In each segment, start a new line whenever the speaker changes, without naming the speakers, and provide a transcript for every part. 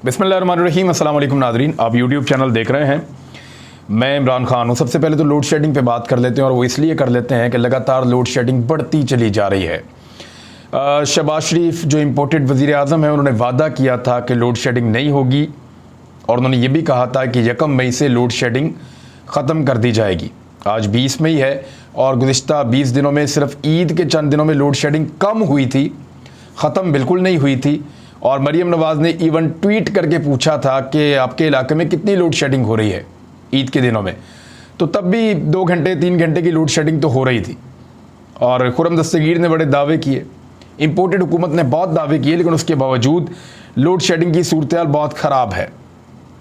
बिस्मिल्लाहिर्रहमानिर्रहीम, अस्सलाम वालेकुम नाज़रीन। आप यूट्यूब चैनल देख रहे हैं, मैं इमरान खान हूँ। सबसे पहले तो लोड शेडिंग पे बात कर लेते हैं, और वो इसलिए कर लेते हैं कि लगातार लोड शेडिंग बढ़ती चली जा रही है। शहबाज शरीफ जो इम्पोर्टेड वज़ीर आज़म हैं, उन्होंने वादा किया था कि लोड शेडिंग नहीं होगी, और उन्होंने ये भी कहा था कि 1 मई से लोड शेडिंग ख़त्म कर दी जाएगी। आज 20 मई है, और गुज़िश्ता 20 दिनों में सिर्फ ईद के चंद दिनों में लोड शेडिंग कम हुई थी, ख़त्म बिल्कुल नहीं हुई थी। और मरीम नवाज़ ने इवन ट्वीट करके पूछा था कि आपके इलाके में कितनी लोड शेडिंग हो रही है ईद के दिनों में, तो तब भी 2 घंटे 3 घंटे की लोड शेडिंग तो हो रही थी। और खुर्रम दस्तगीर ने बड़े दावे किए, इम्पोर्टेड हुकूमत ने बहुत दावे किए, लेकिन उसके बावजूद लोड शेडिंग की सूरत हाल बहुत ख़राब है।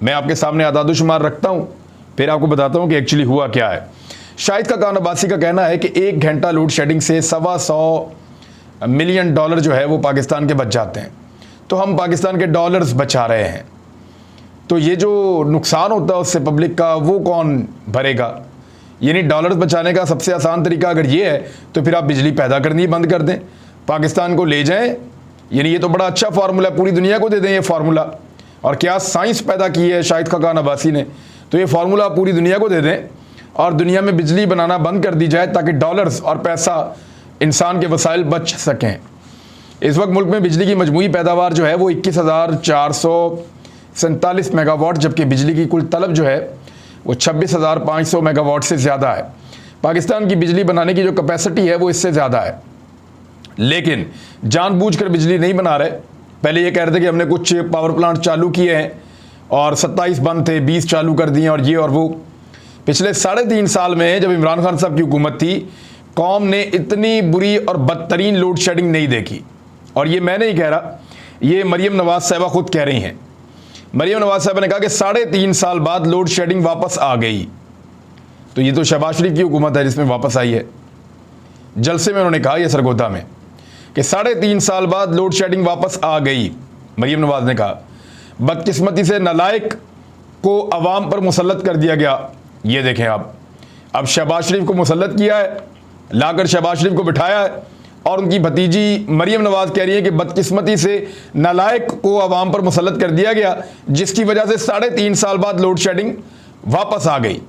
मैं आपके सामने आदादोशुमार रखता हूँ, फिर आपको बताता हूँ कि एक्चुअली हुआ क्या है। शाहिद खान अब्बासी का कहना है कि 1 घंटा लोड शेडिंग से $125 मिलियन जो है वो पाकिस्तान के बच जाते हैं। तो हम पाकिस्तान के डॉलर्स बचा रहे हैं, तो ये जो नुकसान होता है उससे पब्लिक का, वो कौन भरेगा? यानी डॉलर्स बचाने का सबसे आसान तरीका अगर ये है, तो फिर आप बिजली पैदा करनी बंद कर दें, पाकिस्तान को ले जाएं। यानी ये तो बड़ा अच्छा फार्मूला, पूरी दुनिया को दे दें ये फार्मूला। और क्या साइंस पैदा की है शाहिद खान अब्बासी ने, तो ये फार्मूला पूरी दुनिया को दे दें और दुनिया में बिजली बनाना बंद कर दी जाए, ताकि डॉलर्स और पैसा, इंसान के वसाइल बच सकें। इस वक्त मुल्क में बिजली की मजमूई पैदावार जो है वो 21,447 मेगावाट, जबकि बिजली की कुल तलब जो है वो 26,500 मेगावाट से ज़्यादा है। पाकिस्तान की बिजली बनाने की जो कैपेसिटी है वो इससे ज़्यादा है, लेकिन जानबूझकर बिजली नहीं बना रहे। पहले ये कह रहे थे कि हमने कुछ पावर प्लांट चालू किए हैं और 27 बंद थे, 20 चालू कर दिए, और ये और वो। पिछले 3.5 साल में जब इमरान खान साहब की हुकूमत थी, कौम ने इतनी बुरी और बदतरीन लोड शेडिंग नहीं देखी। और ये मैं नहीं कह रहा, ये मरीम नवाज़ साहिबा खुद कह रही हैं। मरीम नवाज़ साहिबा ने कहा कि 3.5 साल बाद लोड शेडिंग वापस आ गई। तो ये तो शहबाज शरीफ की हुकूमत है जिसमें वापस आई है। जलसे में उन्होंने कहा, यह सरगोदा में, कि 3.5 साल बाद लोड शेडिंग वापस आ गई। मरीम नवाज़ ने कहा बदकिस्मती से नालायक को अवाम पर मुसल्लत कर दिया गया। ये देखें आप, अब शहबाज शरीफ को मुसल्लत किया है, लाकर शहबाज शरीफ को बिठाया है, और उनकी भतीजी मरीम नवाज़ कह रही है कि बदकिस्मती से नालायक को अवाम पर मुसल्लत कर दिया गया, जिसकी वजह से 3.5 साल बाद लोड शेडिंग वापस आ गई।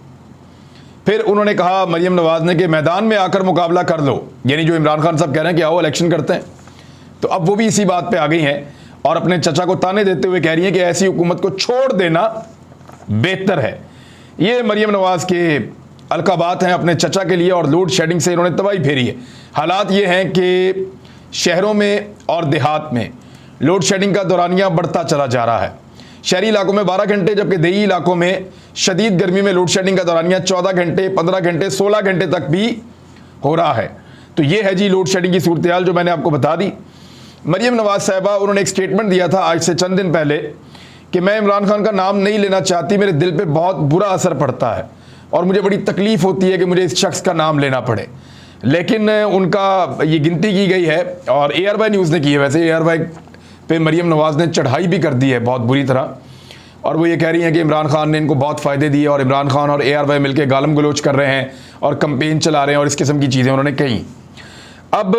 फिर उन्होंने कहा मरीम नवाज़ ने कि मैदान में आकर मुकाबला कर लो, यानी जो इमरान खान साहब कह रहे हैं कि आओ इलेक्शन करते हैं। तो अब वो भी इसी बात पे आ गई हैं और अपने चचा को ताने देते हुए कह रही हैं कि ऐसी हुकूमत को छोड़ देना बेहतर है। ये मरीम नवाज़ के अलकाबात हैं अपने चचा के लिए, और लोड शेडिंग से इन्होंने तबाही फेरी है। हालात ये हैं कि शहरों में और देहात में लोड शेडिंग का दौरानिया बढ़ता चला जा रहा है। शहरी इलाकों में 12 घंटे, जबकि देही इलाकों में शदीद गर्मी में लोड शेडिंग का दौरानिया 14 घंटे, 15 घंटे, 16 घंटे तक भी हो रहा है। तो ये है जी लोड शेडिंग की सूरत हाल जो मैंने आपको बता दी। मरीम नवाज़ साहिबा, उन्होंने एक स्टेटमेंट दिया था आज से चंद दिन पहले कि मैं इमरान खान का नाम नहीं लेना चाहती, मेरे दिल पर बहुत बुरा असर पड़ता है और मुझे बड़ी तकलीफ़ होती है कि मुझे इस शख्स का नाम लेना पड़े। लेकिन उनका ये गिनती की गई है, और ARY न्यूज़ ने की है। वैसे ARY पे मरीम नवाज़ ने चढ़ाई भी कर दी है बहुत बुरी तरह, और वो ये कह रही हैं कि इमरान खान ने इनको बहुत फ़ायदे दिए, और इमरान खान और ARY मिलकर गालम गलोच कर रहे हैं और कंपेन चला रहे हैं, और इस किस्म की चीज़ें उन्होंने कही। अब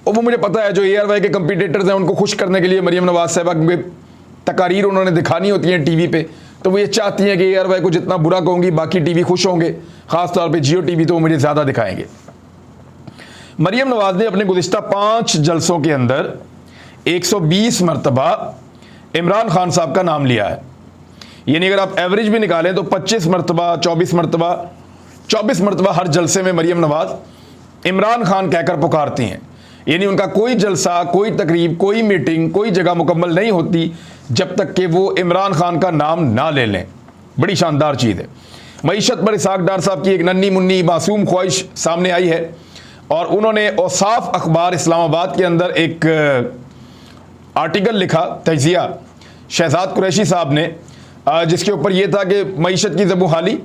वो मुझे पता है जो ARY के कंपीटेटर्स हैं, उनको खुश करने के लिए मरीम नवाज़ साहिबा के तकारीर उन्होंने दिखानी होती हैं TV पे, तो वो ये चाहती हैं कि ARY को जितना बुरा कहूँगी बाकी TV खुश होंगे, ख़ासतौर पर Jio TV तो वो मुझे ज़्यादा दिखाएंगे। मरीम नवाज़ ने अपने गुज़िश्ता 5 जलसों के अंदर 120 मरतबा इमरान खान साहब का नाम लिया है। यानी अगर आप एवरेज भी निकालें तो 25 मरतबा, 24 मरतबा हर जलसे में मरीम नवाज़ इमरान खान कहकर पुकारती हैं। यानी उनका कोई जलसा, कोई तकरीब, कोई मीटिंग, कोई जगह मुकम्मल नहीं होती जब तक कि वो इमरान खान का नाम ना ले लें। बड़ी शानदार चीज़ है। मईशत पर इसहाक डार साहब की एक नन्ही मुन्नी मासूम ख्वाहिश सामने आई है, और उन्होंने औसाफ अखबार इस्लामाबाद के अंदर एक आर्टिकल लिखा, तजिया शहजाद कुरैशी साहब ने, जिसके ऊपर यह था कि मईशत की ज़बूहाली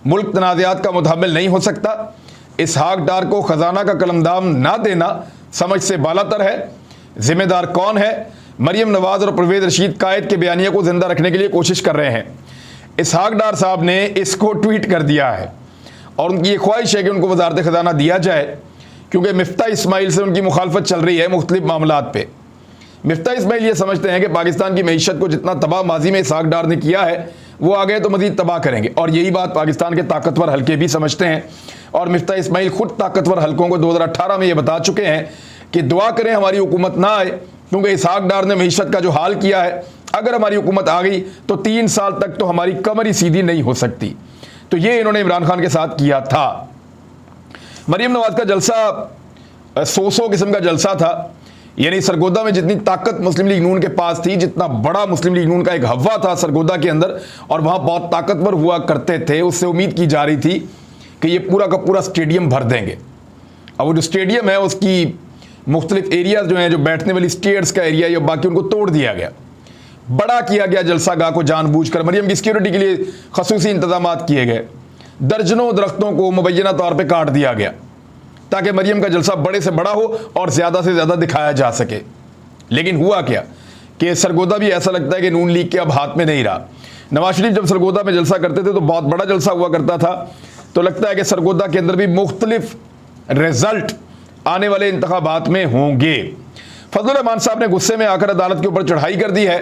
मुल्क तनाज़ात का मुताबिल नहीं हो सकता। इसहाक डार को ख़जाना का कलमदाम ना देना समझ से बालातर है। ज़िम्मेदार कौन है? मरीम नवाज़ और परवेज़ रशीद कायद के बयानिया को ज़िंदा रखने के लिए कोशिश कर रहे हैं। इसहाक डार साहब ने इसको ट्वीट कर दिया है, और उनकी ये ख्वाहिश है कि उनको वज़ारत ख़जाना दिया जाए, क्योंकि मिफ्ता इस्माइल से उनकी मुखालफत चल रही है मुख्तलिफ मामलात पे। मिफ्ता इस्माइल ये समझते हैं कि पाकिस्तान की मईशत को जितना तबाह माजी में इसहाक डार ने किया है, वो आगे तो मजीद तबाह करेंगे। और यही बात पाकिस्तान के ताकतवर हल्के भी समझते हैं। और मिफ्ता इस्माइल खुद ताकतवर हल्कों को 2018 में ये बता चुके हैं कि दुआ करें हमारी हुकूमत ना आए, क्योंकि इसहाक डार ने मईशत का जो हाल किया है, अगर हमारी हुकूमत आ गई तो 3 साल तक तो हमारी कमर ही सीधी नहीं हो सकती। तो ये इन्होंने इमरान खान के साथ किया था। मरीम नवाज का जलसा 100 किस्म का जलसा था, यानी सरगोदा में जितनी ताकत मुस्लिम लीग नून के पास थी, जितना बड़ा मुस्लिम लीग नून का एक हवा था सरगोदा के अंदर, और वहाँ बहुत ताकतवर हुआ करते थे, उससे उम्मीद की जा रही थी कि ये पूरा का पूरा स्टेडियम भर देंगे। अब वो जो स्टेडियम है उसकी मुख्तलिफ एरियाज जो हैं, जो बैठने वाली स्टेयर्स का एरिया या बाकी, उनको तोड़ दिया गया, बड़ा किया गया जलसा गाह को जानबूझकर। मरीम की सिक्योरिटी के लिए खसूसी इंतजाम किए गए, दर्जनों दरख्तों को मुबैना तौर पर काट दिया गया ताकि मरीम का जलसा बड़े से बड़ा हो और ज़्यादा से ज़्यादा दिखाया जा सके। लेकिन हुआ क्या कि सरगोदा भी ऐसा लगता है कि नून लीग के अब हाथ में नहीं रहा। नवाज शरीफ जब सरगोदा में जलसा करते थे तो बहुत बड़ा जलसा हुआ करता था, तो लगता है कि सरगोदा के अंदर भी मुख्तलिफ रिजल्ट आने वाले इंतखाबात में होंगे। फजलुर रहमान साहब ने गुस्से में आकर अदालत के ऊपर चढ़ाई कर दी है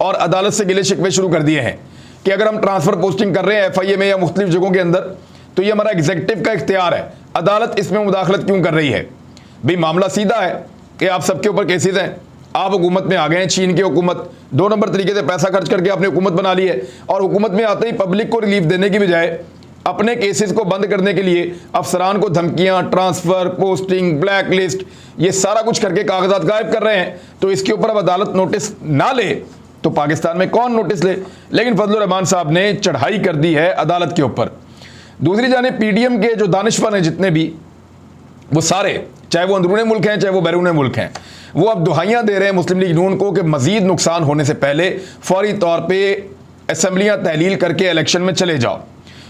और अदालत से गिले शिकवे शुरू कर दिए हैं कि अगर हम ट्रांसफ़र पोस्टिंग कर रहे हैं FIA में या मुख्तलिफ जगहों के अंदर, तो ये हमारा एग्जीक्यूटिव का इख्तियार है, अदालत इसमें मुदाखलत क्यों कर रही है? भाई मामला सीधा है कि आप सबके ऊपर केसेस हैं, आप हुकूमत में आ गए हैं, चीन की हुकूमत 2 नंबर तरीके से पैसा खर्च करके आपने हुकूमत बना ली है, और हुकूमत में आते ही पब्लिक को रिलीफ देने की बजाय अपने केसेस को बंद करने के लिए अफसरान को धमकियां, ट्रांसफ़र, पोस्टिंग, ब्लैक लिस्ट, ये सारा कुछ करके कागजात गायब कर रहे हैं। तो इसके ऊपर अब अदालत नोटिस ना ले तो पाकिस्तान में कौन नोटिस ले? लेकिन फजलुर रहमान साहब ने चढ़ाई कर दी है अदालत के ऊपर। दूसरी जानिब PDM के जो दानिशवर हैं जितने भी, वो सारे, चाहे वो अंदरूनी मुल्क हैं चाहे वो बैरून मुल्क हैं, वो अब दुहाइयाँ दे रहे हैं मुस्लिम लीग नून को कि मजीद नुकसान होने से पहले फौरी तौर पर असम्बलियाँ तहलील करके इलेक्शन में चले जाओ।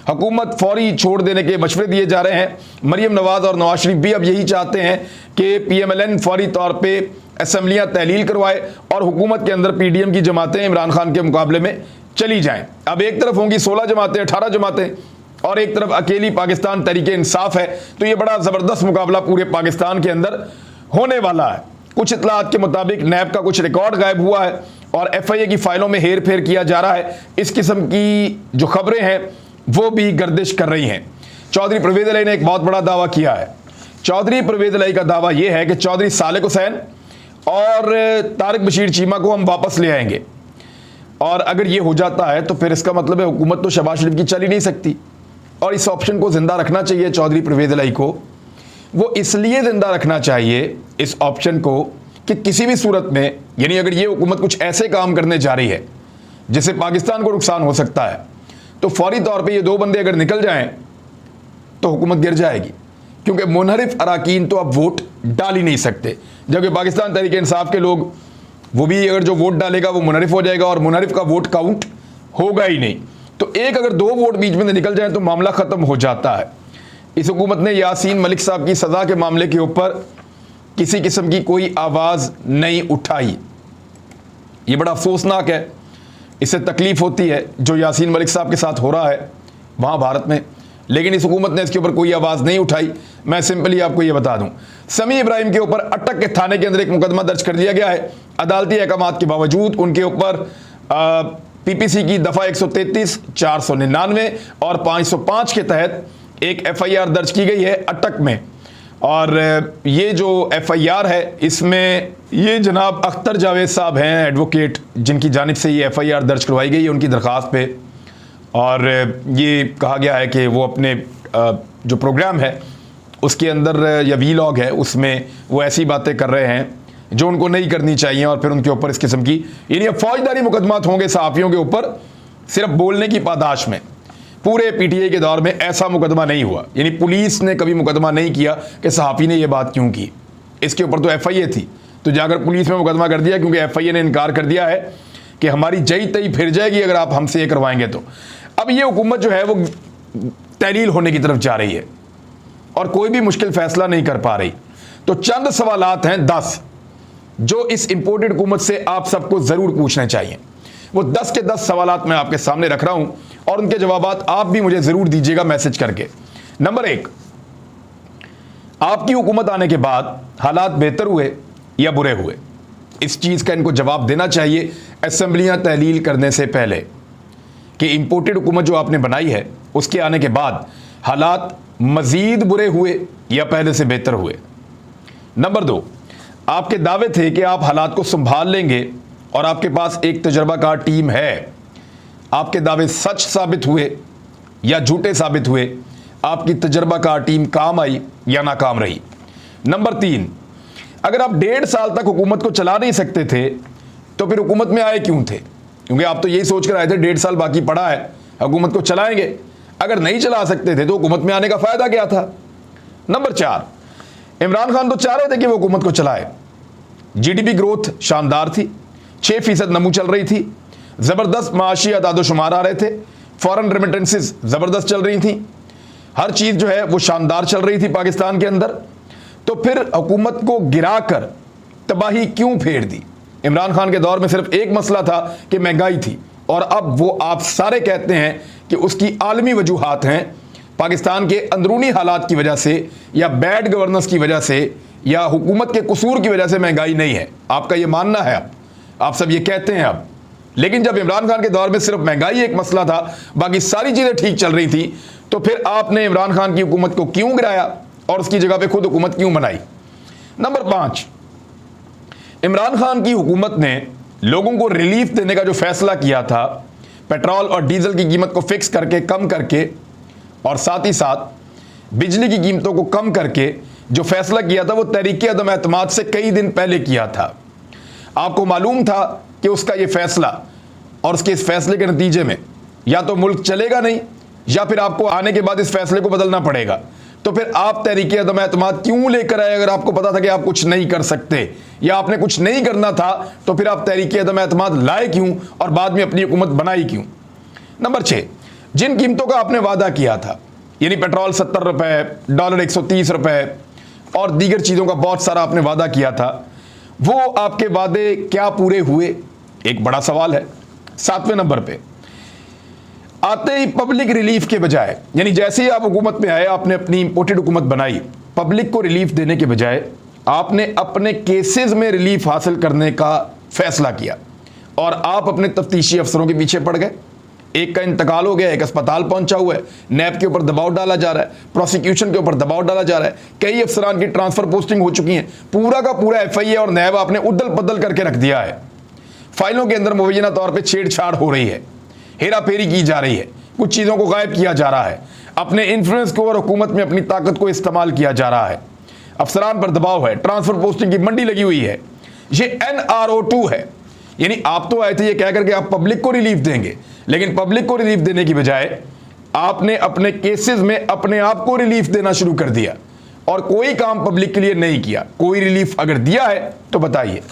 हुकूमत फौरी छोड़ देने के मशवरे दिए जा रहे हैं। मरीम नवाज और नवाज शरीफ भी अब यही चाहते हैं कि PMLN फौरी तौर पे असम्बलियाँ तहलील करवाए और हुकूमत के अंदर PDM की जमातें इमरान खान के मुकाबले में चली जाएं। अब एक तरफ होंगी 16 जमातें, 18 जमातें, और एक तरफ अकेली पाकिस्तान तहरीक इंसाफ है। तो ये बड़ा ज़बरदस्त मुकाबला पूरे पाकिस्तान के अंदर होने वाला है। कुछ इत्तलात के मुताबिक नैब का कुछ रिकॉर्ड गायब हुआ है और FIA की फाइलों में हेर फेर किया जा रहा है। इस किस्म की जो खबरें हैं वो भी गर्दिश कर रही हैं। चौधरी परवेज़ इलाही ने एक बहुत बड़ा दावा किया है। चौधरी परवेज़ इलाही का दावा यह है कि चौधरी सालेक हुसैन और तारिक बशीर चीमा को हम वापस ले आएंगे, और अगर ये हो जाता है तो फिर इसका मतलब है हुकूमत तो शहबाज शरीफ की चल ही नहीं सकती। और इस ऑप्शन को ज़िंदा रखना चाहिए चौधरी परवेज़ इलाही को। वो इसलिए ज़िंदा रखना चाहिए इस ऑप्शन को कि किसी भी सूरत में, यानी अगर ये हुकूमत कुछ ऐसे काम करने जा रही है जिससे पाकिस्तान को नुकसान हो सकता है, तो फौरी तौर पे ये 2 बंदे अगर निकल जाएं तो हुकूमत गिर जाएगी, क्योंकि मुनहरिफ अराकीन तो अब वोट डाल ही नहीं सकते। जबकि पाकिस्तान तहरीक इंसाफ के लोग, वो भी अगर जो वोट डालेगा वो मुनहरिफ हो जाएगा और मुनहरिफ का वोट काउंट होगा ही नहीं। तो एक अगर 2 वोट बीच में निकल जाए तो मामला ख़त्म हो जाता है। इस हुकूमत ने यासीन मलिक साहब की सज़ा के मामले के ऊपर किसी किस्म की कोई आवाज़ नहीं उठाई। ये बड़ा अफसोसनाक है, इससे तकलीफ़ होती है जो यासीन मलिक साहब के साथ हो रहा है वहाँ भारत में, लेकिन इस हुकूमत ने इसके ऊपर कोई आवाज़ नहीं उठाई। मैं सिंपली आपको ये बता दूं, समी इब्राहिम के ऊपर अटक के थाने के अंदर एक मुकदमा दर्ज कर दिया गया है। अदालती अहकामात के बावजूद उनके ऊपर PPC की दफ़ा 133, 499 और 505 के तहत एक FIR दर्ज की गई है अटक में। और ये जो FIR है इसमें ये जनाब अख्तर जावेद साहब हैं एडवोकेट, जिनकी जानिब से ये FIR दर्ज करवाई गई है उनकी दरख्वास्त पे। और ये कहा गया है कि वो अपने जो प्रोग्राम है उसके अंदर या वीलॉग है उसमें वो ऐसी बातें कर रहे हैं जो उनको नहीं करनी चाहिए, और फिर उनके ऊपर इस किस्म की, यानी फौजदारी मुकदमात होंगे सहाफ़ियों के ऊपर सिर्फ बोलने की पादाश में। पूरे PTI के दौर में ऐसा मुकदमा नहीं हुआ, यानी पुलिस ने कभी मुकदमा नहीं किया कि सहाफ़ी ने यह बात क्यों की। इसके ऊपर तो FIA थी, तो जाकर पुलिस में मुकदमा कर दिया, क्योंकि FIA ने इनकार कर दिया है कि हमारी जई तई फिर जाएगी अगर आप हमसे ये करवाएंगे तो। अब ये हुकूमत जो है वो तहलील होने की तरफ जा रही है और कोई भी मुश्किल फैसला नहीं कर पा रही। तो चंद सवालात हैं 10 जो इस इंपोर्टेड हुकूमत से आप सबको ज़रूर पूछने चाहिए। वो 10 के 10 सवालात मैं आपके सामने रख रहा हूं और उनके जवाबात आप भी मुझे ज़रूर दीजिएगा मैसेज करके। नंबर 1, आपकी हुकूमत आने के बाद हालात बेहतर हुए या बुरे हुए? इस चीज़ का इनको जवाब देना चाहिए असेंबलियां तहलील करने से पहले कि इंपोर्टेड हुकूमत जो आपने बनाई है उसके आने के बाद हालात मजीद बुरे हुए या पहले से बेहतर हुए। नंबर 2, आपके दावे थे कि आप हालात को संभाल लेंगे और आपके पास एक तजर्बाकार टीम है। आपके दावे सच साबित हुए या झूठे साबित हुए? आपकी तजर्बाकार टीम काम आई या नाकाम रही? नंबर 3, अगर आप 1.5 साल तक हुकूमत को चला नहीं सकते थे तो फिर हुकूमत में आए क्यों थे? क्योंकि आप तो यही सोच कर आए थे 1.5 साल बाकी पड़ा है, हुकूमत को चलाएंगे। अगर नहीं चला सकते थे तो हुकूमत में आने का फायदा क्या था? नंबर 4, इमरान खान तो चाह रहे थे कि वो हुकूमत को चलाए। जीडीपी ग्रोथ शानदार थी, 6% नमू चल रही थी, जबरदस्त माशी अदादोशुमार आ रहे थे, फॉरेन रेमिटेंसेस जबरदस्त चल रही थी, हर चीज जो है वो शानदार चल रही थी पाकिस्तान के अंदर। तो फिर हुकूमत को गिराकर तबाही क्यों फेर दी? इमरान खान के दौर में सिर्फ एक मसला था कि महंगाई थी, और अब वो आप सारे कहते हैं कि उसकी आलमी वजूहात हैं, पाकिस्तान के अंदरूनी हालात की वजह से या बैड गवर्नेंस की वजह से या हुकूमत के कसूर की वजह से महंगाई नहीं है। आपका ये मानना है, आप सब ये कहते हैं अब। लेकिन जब इमरान खान के दौर में सिर्फ महंगाई एक मसला था, बाकी सारी चीजें ठीक चल रही थी, तो फिर आपने इमरान खान की हुकूमत को क्यों गिराया और उसकी जगह पे खुद हुकूमत क्यों बनाई? नंबर 5, इमरान खान की हुकूमत ने लोगों को रिलीफ देने का जो फैसला किया था, पेट्रोल और डीजल की कीमत को फिक्स करके कम करके, और साथ ही साथ बिजली की कीमतों को कम करके जो फैसला किया था, वो तहरीक अदम एतमाद से कई दिन पहले किया था। आपको मालूम था कि उसका ये फैसला और उसके इस फैसले के नतीजे में या तो मुल्क चलेगा नहीं या फिर आपको आने के बाद इस फैसले को बदलना पड़ेगा। तो फिर आप तहरीक अदम एतमाद क्यों लेकर आए? अगर आपको पता था कि आप कुछ नहीं कर सकते या आपने कुछ नहीं करना था, तो फिर आप तहरीक अदम एतमाद लाए क्यों और बाद में अपनी हुकूमत बनाई क्यों? नंबर 6, जिन कीमतों का आपने वादा किया था, यानी पेट्रोल 70 रुपए, डॉलर 130 रुपए और दीगर चीज़ों का बहुत सारा आपने वादा किया था, वो आपके वादे क्या पूरे हुए? एक बड़ा सवाल है। 7वें नंबर पे आते ही पब्लिक रिलीफ के बजाय, यानी जैसे ही आप हुकूमत में आए, आपने अपनी इंपोर्टेड हुकूमत बनाई, पब्लिक को रिलीफ देने के बजाय आपने अपने केसेस में रिलीफ हासिल करने का फैसला किया और आप अपने तफ्तीशी अफसरों के पीछे पड़ गए। एक का इंतकाल हो गया, एक अस्पताल पहुंचा हुआ है, नैब के ऊपर दबाव डाला जा रहा है, प्रोसिक्यूशन के ऊपर दबाव डाला जा रहा है, कई अफसरान की ट्रांसफर पोस्टिंग हो चुकी हैं, पूरा का पूरा FIA और नैब आपने उदल बदल करके रख दिया है। फाइलों के अंदर मुबैना तौर पर छेड़छाड़ हो रही है, हेरा फेरी की जा रही है, कुछ चीज़ों को गायब किया जा रहा है, अपने इन्फ्लुएंस को और हुकूमत में अपनी ताकत को इस्तेमाल किया जा रहा है, अफसरान पर दबाव है, ट्रांसफर पोस्टिंग की मंडी लगी हुई है। ये NRO2 है। यानी आप तो आए थे ये कह करके आप पब्लिक को रिलीफ देंगे, लेकिन पब्लिक को रिलीफ देने की बजाय आपने अपने केसेस में अपने आप को रिलीफ देना शुरू कर दिया और कोई काम पब्लिक के लिए नहीं किया। कोई रिलीफ अगर दिया है तो बताइए।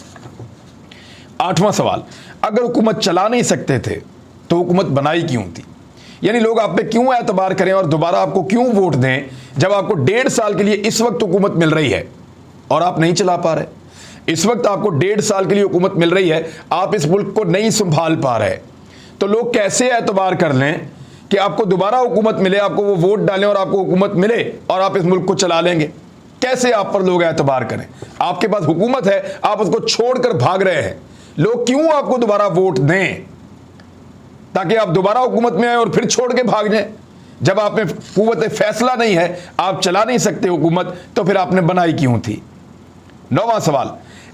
8वां सवाल, अगर हुकूमत चला नहीं सकते थे तो हुकूमत बनाई क्यों थी? यानी लोग आप पे क्यों एतबार करें और दोबारा आपको क्यों वोट दें जब आपको 1.5 साल के लिए इस वक्त हुकूमत मिल रही है और आप नहीं चला पा रहे? इस वक्त आपको 1.5 साल के लिए हुकूमत मिल रही है, आप इस मुल्क को नहीं संभाल पा रहे, तो लोग कैसे एतबार कर लें कि आपको दोबारा हुकूमत मिले, आपको वो वोट डालें और आपको हुकूमत मिले और आप इस मुल्क को चला लेंगे? कैसे आप पर लोग एतबार करें? आपके पास हुकूमत है, आप उसको छोड़कर भाग रहे हैं। लोग क्यों आपको दोबारा वोट दें ताकि आप दोबारा हुकूमत में आए और फिर छोड़ के भाग जाएं? जब आप में कुव्वत फैसला नहीं है, आप चला नहीं सकते हुकूमत, तो फिर आपने बनाई क्यों थी? 9वां सवाल,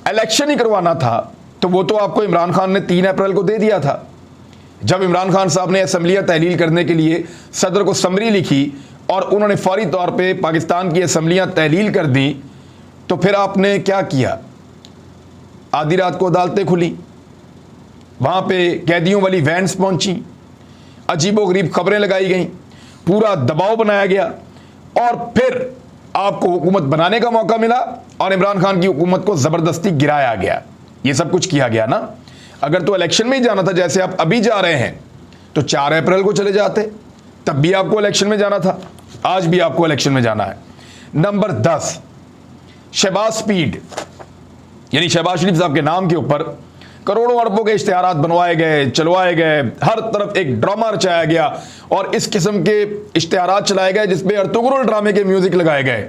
इलेक्शन ही करवाना था तो वो तो आपको इमरान खान ने 3 अप्रैल को दे दिया था। जब इमरान खान साहब ने असम्बलियाँ तहलील करने के लिए सदर को समरी लिखी और उन्होंने फौरी तौर पे पाकिस्तान की असम्बलियाँ तहलील कर दी, तो फिर आपने क्या किया? आधी रात को अदालतें खुली, वहाँ पे कैदियों वाली वैन्स पहुँची, अजीबोगरीब खबरें लगाई गईं, पूरा दबाव बनाया गया और फिर आपको हुकूमत बनाने का मौका मिला और इमरान खान की हुकूमत को ज़बरदस्ती गिराया गया। ये सब कुछ किया गया ना। अगर तो इलेक्शन में ही जाना था जैसे आप अभी जा रहे हैं तो 4 अप्रैल को चले जाते, तब भी आपको इलेक्शन में जाना था, आज भी आपको इलेक्शन में जाना है। नंबर 10, शहबाज स्पीड, यानी शहबाज शरीफ साहब के नाम के ऊपर करोड़ों अरबों के इश्तिहारात बनवाए गए, चलवाए गए, हर तरफ एक ड्रामा रचाया गया और इस किस्म के इश्तिहारात चलाए गए जिसपे अर्तुगरुल ड्रामे के म्यूजिक लगाए गए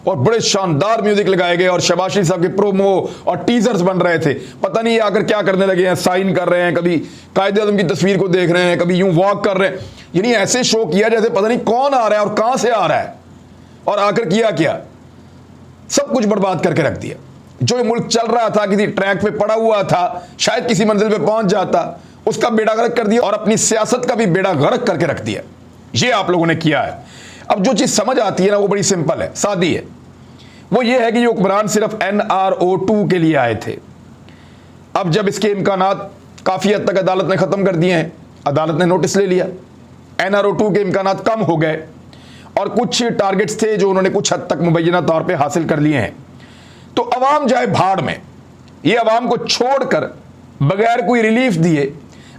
और बड़े शानदार म्यूजिक लगाए गए और शबाशी साहब के प्रोमो और टीजर्स बन रहे थे। पता नहीं ये आकर क्या करने लगे हैं, साइन कर रहे हैं, कभी कायदे आज़म की तस्वीर को देख रहे हैं, कभी यूं वॉक कर रहे हैं। यानी ऐसे शो किया जैसे पता नहीं कौन आ रहा है और कहां से आ रहा है, और आकर किया क्या, सब कुछ बर्बाद करके रख दिया। जो मुल्क चल रहा था, किसी ट्रैक पे पड़ा हुआ था, शायद किसी मंजिल पे पहुंच जाता, उसका बेड़ा गर्क कर दिया और अपनी सियासत का भी बेड़ा गर्क करके रख दिया। ये आप लोगों ने किया है। अब जो चीज समझ आती है ना, वो बड़ी सिंपल है, सादी है। वो ये है कि ये हुक्मरान सिर्फ NRO2 के लिए आए थे। अब जब इसके इम्कानात काफी हद तक अदालत ने खत्म कर दिए हैं, अदालत ने नोटिस ले लिया, NRO2 के इम्कानात कम हो गए और कुछ टारगेट्स थे जो उन्होंने कुछ हद तक मुबैना तौर पे हासिल कर लिए हैं, तो अवाम जाए भाड़ में। ये अवाम को छोड़कर बगैर कोई रिलीफ दिए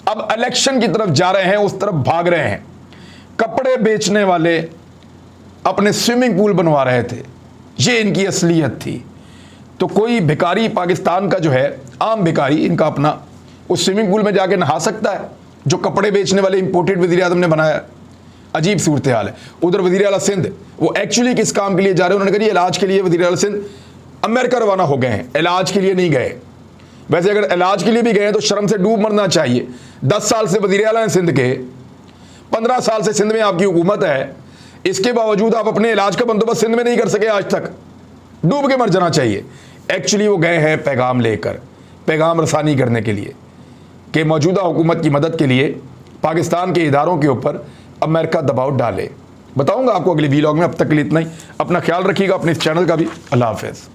अब इलेक्शन की तरफ जा रहे हैं, उस तरफ भाग रहे हैं। कपड़े बेचने वाले अपने स्विमिंग पूल बनवा रहे थे, ये इनकी असलियत थी। तो कोई भिखारी पाकिस्तान का जो है, आम भिखारी, इनका अपना, उस स्विमिंग पूल में जाके नहा सकता है जो कपड़े बेचने वाले इंपोर्टेड वज़ीर आज़म ने बनाया। अजीब सूरत हाल है। उधर वज़ीर आला सिंध, वो एक्चुअली किस काम के लिए जा रहे हैं, उन्होंने कहा इलाज के लिए वज़ीर आला सिंध अमेरिका रवाना हो गए हैं, इलाज के लिए नहीं गए। वैसे अगर इलाज के लिए भी गए तो शर्म से डूब मरना चाहिए। 10 साल से वज़ीर आला हैं सिंध के, 15 साल से सिंध में आपकी हुकूमत है, इसके बावजूद आप अपने इलाज का बंदोबस्त सिंध में नहीं कर सके आज तक। डूब के मर जाना चाहिए। एक्चुअली वो गए हैं पैगाम लेकर, पैगाम रसानी करने के लिए कि मौजूदा हुकूमत की मदद के लिए पाकिस्तान के इदारों के ऊपर अमेरिका दबाव डाले। बताऊंगा आपको अगली वीलॉग में। अब तक के लिए इतना ही। अपना ख्याल रखिएगा, अपने इस चैनल का भी। अल्लाह हाफ़िज़।